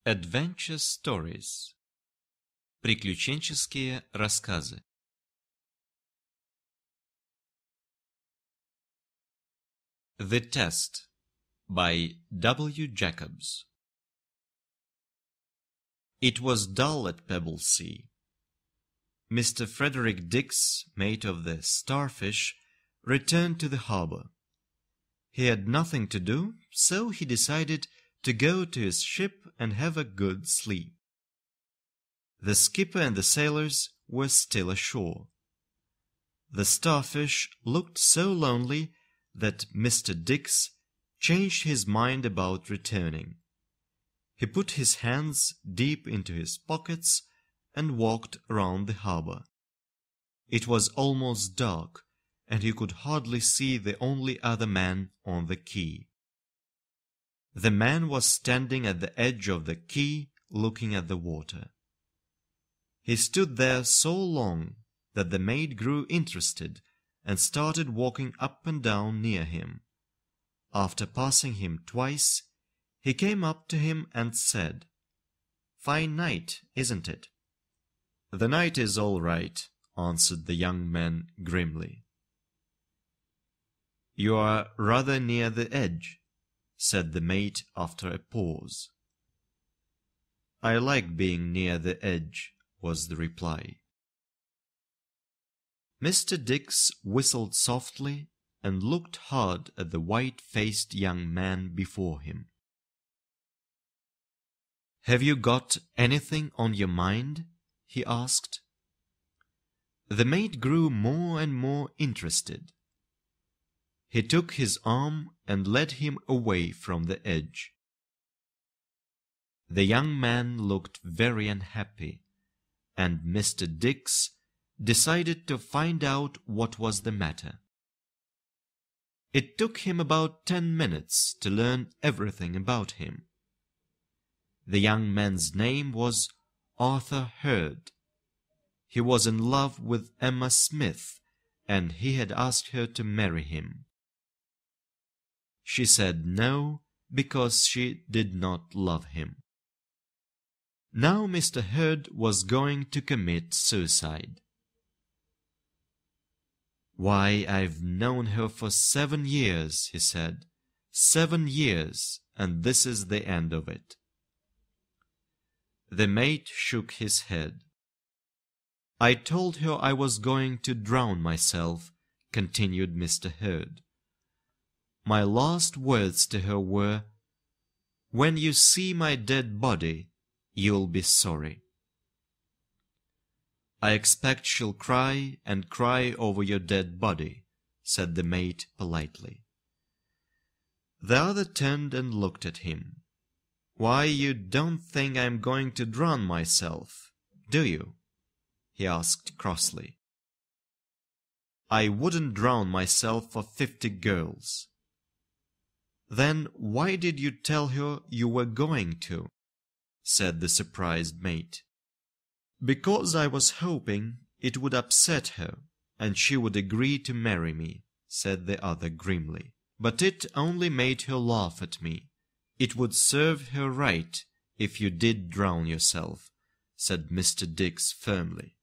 Adventure Stories. Приключенческие рассказы. The Test by W. Jacobs. It was dull at Pebblesea. Mr. Frederick Dix, mate of the Starfish, returned to the harbour. He had nothing to do, so he decided to go to his ship and have a good sleep. The skipper and the sailors were still ashore. The Starfish looked so lonely that Mr. Dix changed his mind about returning. He put his hands deep into his pockets and walked around the harbour. It was almost dark, and he could hardly see the only other man on the quay. The man was standing at the edge of the quay looking at the water. He stood there so long that the mate grew interested and started walking up and down near him. After passing him twice, he came up to him and said, "Fine night, isn't it?" "The night is all right," answered the young man grimly. "You are rather near the edge," said the mate after a pause. "I like being near the edge," was the reply. Mr. Dix whistled softly and looked hard at the white-faced young man before him. "Have you got anything on your mind?" he asked. The mate grew more and more interested. He took his arm and led him away from the edge. The young man looked very unhappy, and Mr. Dix decided to find out what was the matter. It took him about 10 minutes to learn everything about him. The young man's name was Arthur Hurd. He was in love with Emma Smith, and he had asked her to marry him. She said no, because she did not love him. Now Mr. Hurd was going to commit suicide. "Why, I've known her for 7 years," he said. 7 years, and this is the end of it. The mate shook his head. "I told her I was going to drown myself," continued Mr. Hurd. "My last words to her were, 'When you see my dead body, you'll be sorry.'" "I expect she'll cry and cry over your dead body," said the mate politely. The other turned and looked at him. "Why, you don't think I'm going to drown myself, do you?" he asked crossly. "I wouldn't drown myself for 50 girls." "Then why did you tell her you were going to?" said the surprised mate. "Because I was hoping it would upset her, and she would agree to marry me," said the other grimly. "But it only made her laugh at me. It would serve her right if you did drown yourself," said Mr. Dix firmly.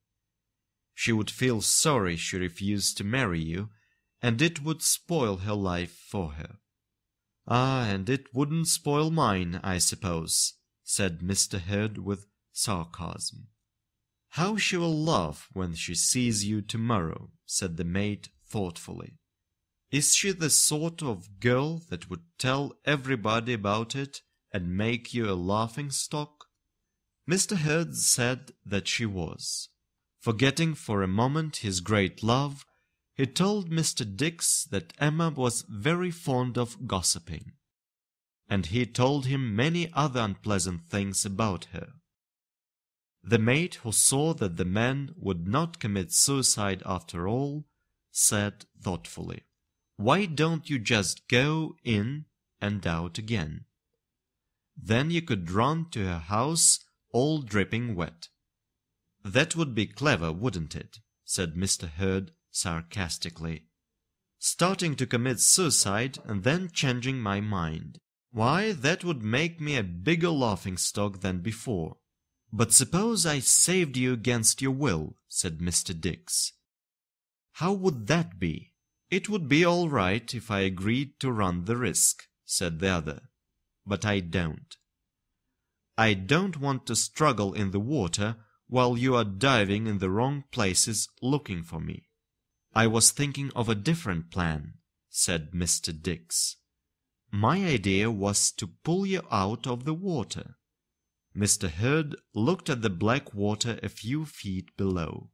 "She would feel sorry she refused to marry you, and it would spoil her life for her." "Ah, and it wouldn't spoil mine, I suppose," said Mr. Hurd with sarcasm. "How she will laugh when she sees you tomorrow," said the mate thoughtfully. "Is she the sort of girl that would tell everybody about it and make you a laughing-stock?" Mr. Hurd said that she was. Forgetting for a moment his great love, he told Mr. Dix that Emma was very fond of gossiping, and he told him many other unpleasant things about her. The mate, who saw that the man would not commit suicide after all, said thoughtfully, "Why don't you just go in and out again? Then you could run to her house all dripping wet." "That would be clever, wouldn't it?" said Mr. Hurd sarcastically. "Starting to commit suicide and then changing my mind. Why, that would make me a bigger laughing-stock than before. But suppose I saved you against your will, said Mr. Dix. How would that be? It would be all right if I agreed to run the risk, said the other, but I don't. I don't want to struggle in the water while you are diving in the wrong places looking for me. I was thinking of a different plan, said Mr. Dix. My idea was to pull you out of the water. Mr. Herd looked at the black water a few feet below.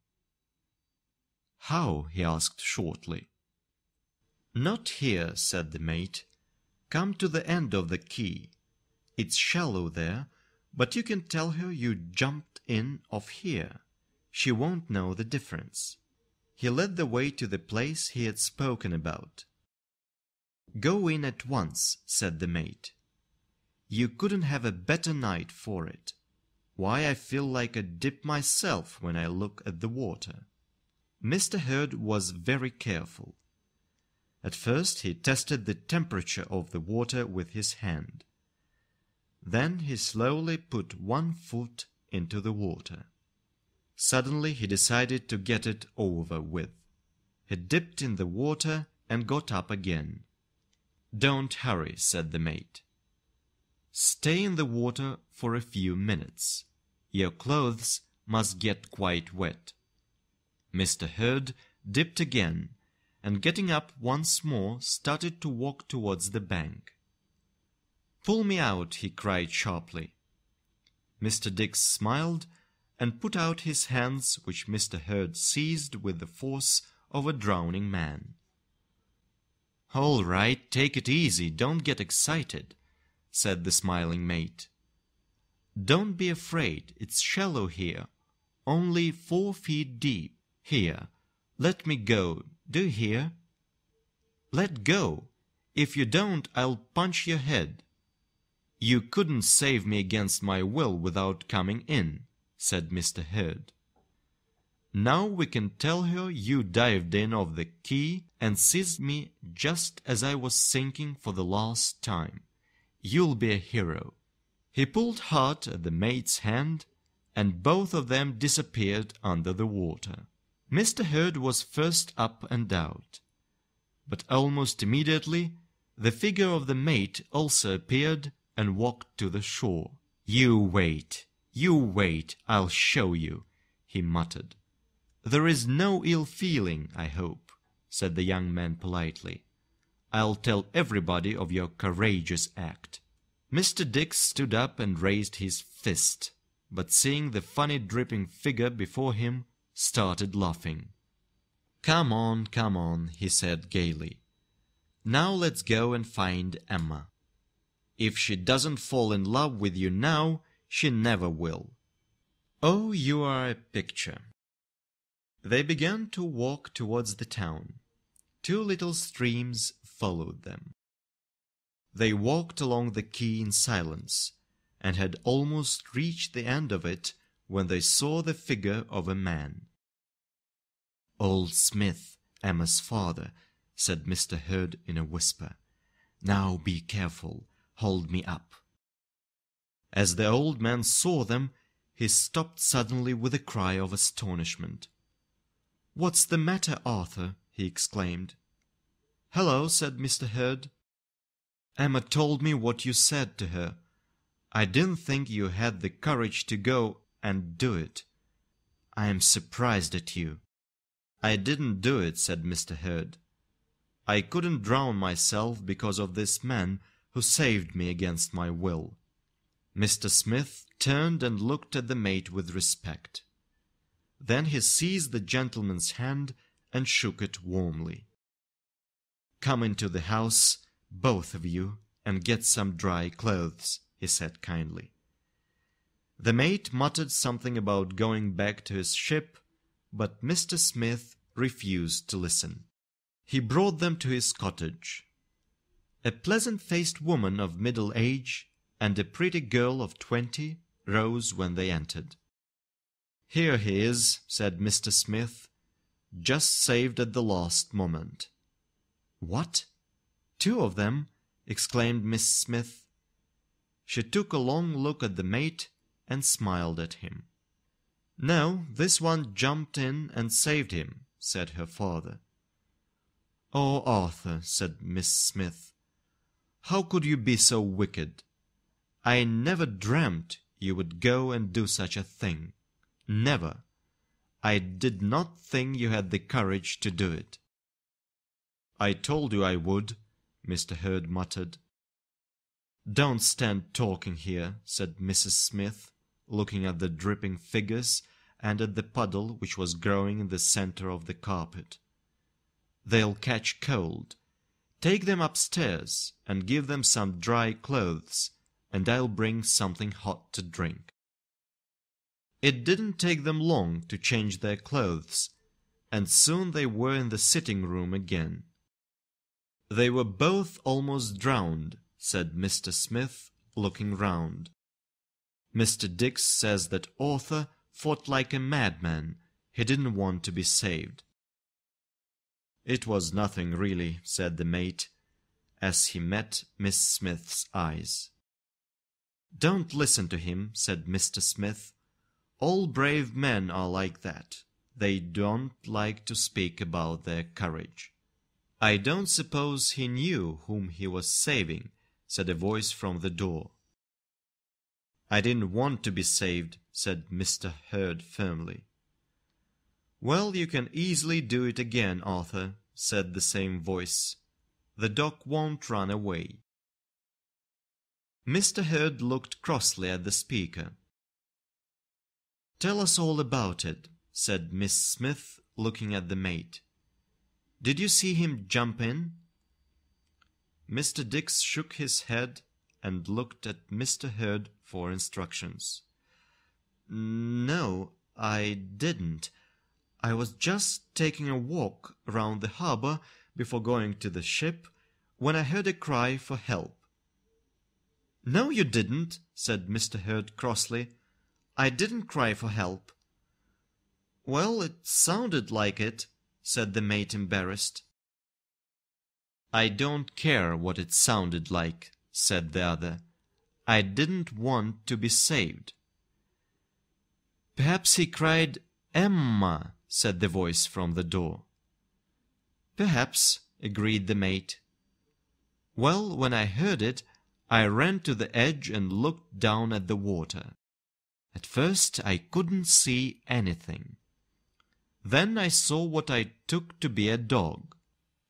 How? He asked shortly. Not here, said the mate. Come to the end of the quay. It's shallow there, but you can tell her you jumped in off here. She won't know the difference. He led the way to the place he had spoken about. Go in at once, said the mate. You couldn't have a better night for it. Why, I feel like a dip myself when I look at the water. Mr. Herd was very careful. At first he tested the temperature of the water with his hand. Then he slowly put 1 foot into the water. Suddenly he decided to get it over with. He dipped in the water and got up again. Don't hurry, said the mate. Stay in the water for a few minutes. Your clothes must get quite wet. Mr. Herd dipped again, and getting up once more started to walk towards the bank. Pull me out, he cried sharply. Mr. Dix smiled and put out his hands, which Mr. Herd seized with the force of a drowning man. All right, take it easy, don't get excited, said the smiling mate. Don't be afraid, it's shallow here, only 4 feet deep. Here, let me go, do you hear? Let go. If you don't, I'll punch your head. You couldn't save me against my will without coming in, said Mr. Herd. Now we can tell her you dived in off the quay and seized me just as I was sinking for the last time. You'll be a hero. He pulled hard at the mate's hand, and both of them disappeared under the water. Mr. Herd was first up and out, but almost immediately the figure of the mate also appeared and walked to the shore. You wait, I'll show you, he muttered. There is no ill feeling, I hope, said the young man politely. I'll tell everybody of your courageous act. Mr. Dix stood up and raised his fist, but seeing the funny dripping figure before him, started laughing. Come on, he said gaily. Now let's go and find Emma. If she doesn't fall in love with you now, she never will. Oh, you are a picture. They began to walk towards the town. 2 little streams followed them. They walked along the quay in silence, and had almost reached the end of it when they saw the figure of a man. Old Smith, Emma's father, said Mr. Herd in a whisper. Now be careful, hold me up. As the old man saw them, he stopped suddenly with a cry of astonishment. What's the matter, Arthur? He exclaimed. Hello, said Mr. Herd. Emma told me what you said to her. I didn't think you had the courage to go and do it. I am surprised at you. I didn't do it, said Mr. Herd. I couldn't drown myself because of this man who saved me against my will. Mr. Smith turned and looked at the mate with respect. Then he seized the gentleman's hand and shook it warmly. Come into the house, both of you, and get some dry clothes, he said kindly. The mate muttered something about going back to his ship, but Mr. Smith refused to listen. He brought them to his cottage. A pleasant-faced woman of middle age and a pretty girl of 20 rose when they entered. Here he is, said Mr. Smith, just saved at the last moment. What? 2 of them? Exclaimed Miss Smith. She took a long look at the mate and smiled at him. "No, this one jumped in and saved him," said her father. "Oh, Arthur," said Miss Smith, "how could you be so wicked? I never dreamt you would go and do such a thing. Never. I did not think you had the courage to do it." "I told you I would," Mr. Hurd muttered. "Don't stand talking here," said Mrs. Smith, looking at the dripping figures and at the puddle which was growing in the centre of the carpet. "They'll catch cold. Take them upstairs and give them some dry clothes, and I'll bring something hot to drink." It didn't take them long to change their clothes, and soon they were in the sitting-room again. "They were both almost drowned," said Mr. Smith, looking round. "Mr. Dix says that Arthur fought like a madman. He didn't want to be saved." "It was nothing, really," said the mate, as he met Miss Smith's eyes. "Don't listen to him," said Mr. Smith. "All brave men are like that. They don't like to speak about their courage." "I don't suppose he knew whom he was saving," said a voice from the door. "I didn't want to be saved," said Mr. Hurd firmly. "Well, you can easily do it again, Arthur," said the same voice. "The dog won't run away." Mr. Hurd looked crossly at the speaker. "Tell us all about it," said Miss Smith, looking at the mate. "Did you see him jump in?" Mr. Dix shook his head and looked at Mr. Hurd for instructions. "No, I didn't. I was just taking a walk round the harbour before going to the ship, when I heard a cry for help." "No, you didn't," said Mr. Hurd crossly. "I didn't cry for help." "Well, it sounded like it," said the mate, embarrassed. "I don't care what it sounded like," said the other. "I didn't want to be saved." "Perhaps he cried, 'Emma,'" said the voice from the door. "Perhaps," agreed the mate. "Well, when I heard it, I ran to the edge and looked down at the water. At first I couldn't see anything. Then I saw what I took to be a dog.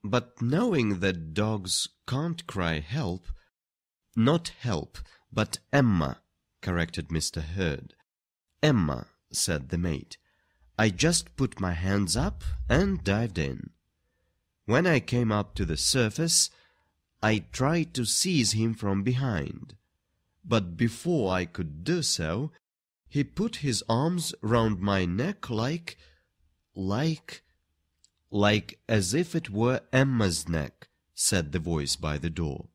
But knowing that dogs can't cry help—" "Not help, but Emma," corrected Mr. Hurd. "Emma," said the mate. "I just put my hands up and dived in. When I came up to the surface, I tried to seize him from behind. But before I could do so, he put his arms round my neck like as if it were Emma's neck," said the voice by the door.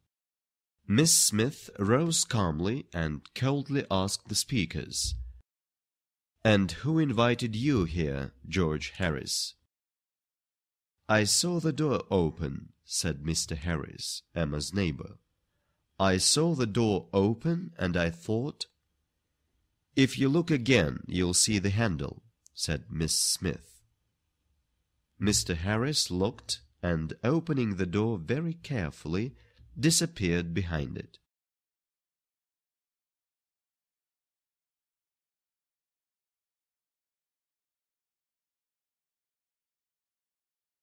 Miss Smith rose calmly and coldly asked the speakers, "And who invited you here, George Harris?" "I saw the door open," said Mr. Harris, Emma's neighbour. "I saw the door open, and I thought—" "If you look again, you'll see the handle," said Miss Smith. Mr. Harris looked, and opening the door very carefully, disappeared behind it.